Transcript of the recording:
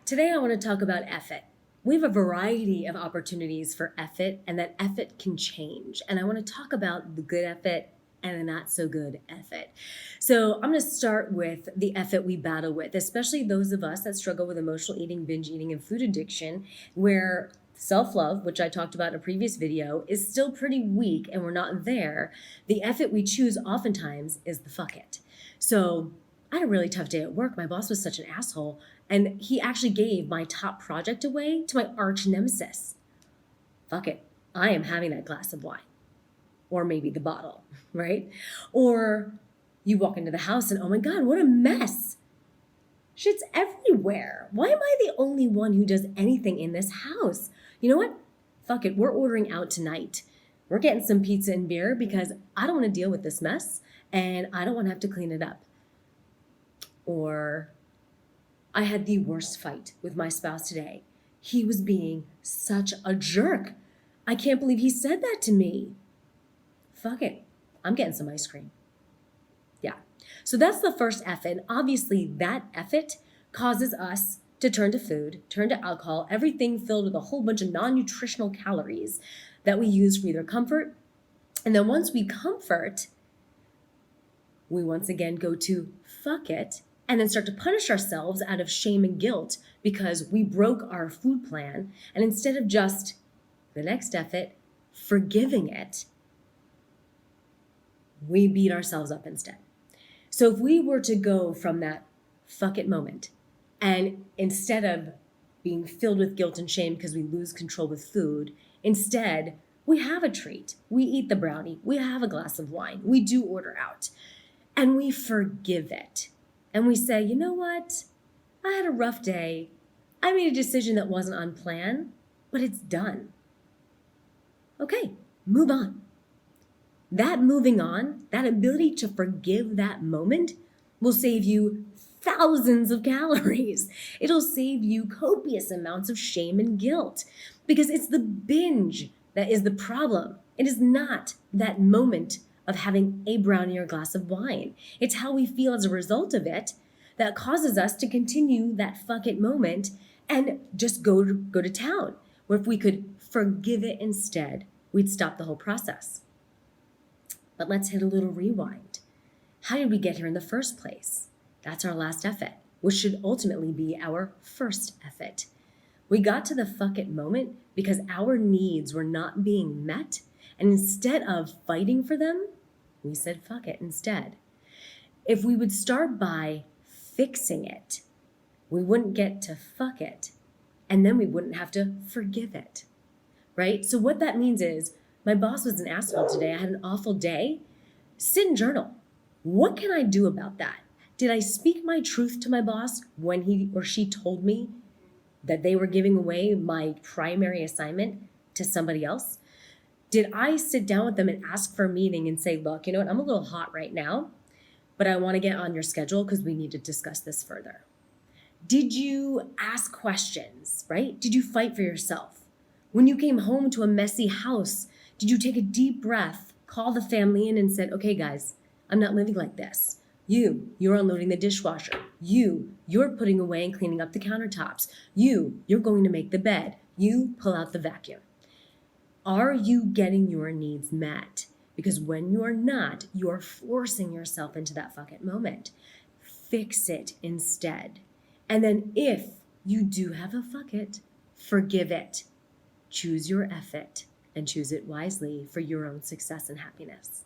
Today I want to talk about effort. We have a variety of opportunities for effort, and that effort can change. And I want to talk about the good effort and the not so good effort. So I'm going to start with the effort we battle with, especially those of us that struggle with emotional eating, binge eating, and food addiction, where self-love, which I talked about in a previous video, is still pretty weak and we're not there. The effort we choose oftentimes is the fuck it. So I had a really tough day at work. My boss was such an asshole, and he actually gave my top project away to my arch nemesis. Fuck it. I am having that glass of wine. Or maybe the bottle, right? Or you walk into the house and, oh my God, what a mess. Shit's everywhere. Why am I the only one who does anything in this house? You know what? Fuck it. We're ordering out tonight. We're getting some pizza and beer because I don't want to deal with this mess and I don't want to have to clean it up. Or I had the worst fight with my spouse today. He was being such a jerk. I can't believe he said that to me. Fuck it. I'm getting some ice cream. Yeah. So that's the first effort. And obviously that effort causes us to turn to food, turn to alcohol, everything filled with a whole bunch of non-nutritional calories that we use for either comfort. And then once we comfort, we once again go to fuck it and then start to punish ourselves out of shame and guilt because we broke our food plan. And instead of just the next effort, forgiving it, we beat ourselves up instead. So if we were to go from that fuck it moment, and instead of being filled with guilt and shame because we lose control with food, instead we have a treat. We eat the brownie. We have a glass of wine. We do order out. And we forgive it. And we say, you know what? I had a rough day. I made a decision that wasn't on plan, but it's done. Okay, move on. That moving on, that ability to forgive that moment will save you thousands of calories. It'll save you copious amounts of shame and guilt because it's the binge that is the problem. It is not that moment of having a brownie or a glass of wine. It's how we feel as a result of it that causes us to continue that fuck it moment and just go to town. Where if we could forgive it instead, we'd stop the whole process. But let's hit a little rewind. How did we get here in the first place? That's our last effort, which should ultimately be our first effort. We got to the fuck it moment because our needs were not being met. And instead of fighting for them, we said fuck it instead. If we would start by fixing it, we wouldn't get to fuck it. And then we wouldn't have to forgive it, right? So what that means is my boss was an asshole today. I had an awful day. Sit and journal. What can I do about that? Did I speak my truth to my boss when he or she told me that they were giving away my primary assignment to somebody else? Did I sit down with them and ask for a meeting and say, look, you know what, I'm a little hot right now, but I want to get on your schedule because we need to discuss this further? Did you ask questions, right? Did you fight for yourself? When you came home to a messy house, did you take a deep breath, call the family in and said, okay, guys, I'm not living like this. You're unloading the dishwasher. You're putting away and cleaning up the countertops. You're going to make the bed. You pull out the vacuum. Are you getting your needs met? Because when you're not, you're forcing yourself into that fuck it moment. Fix it instead. And then if you do have a fuck it, forgive it. Choose your effort and choose it wisely for your own success and happiness.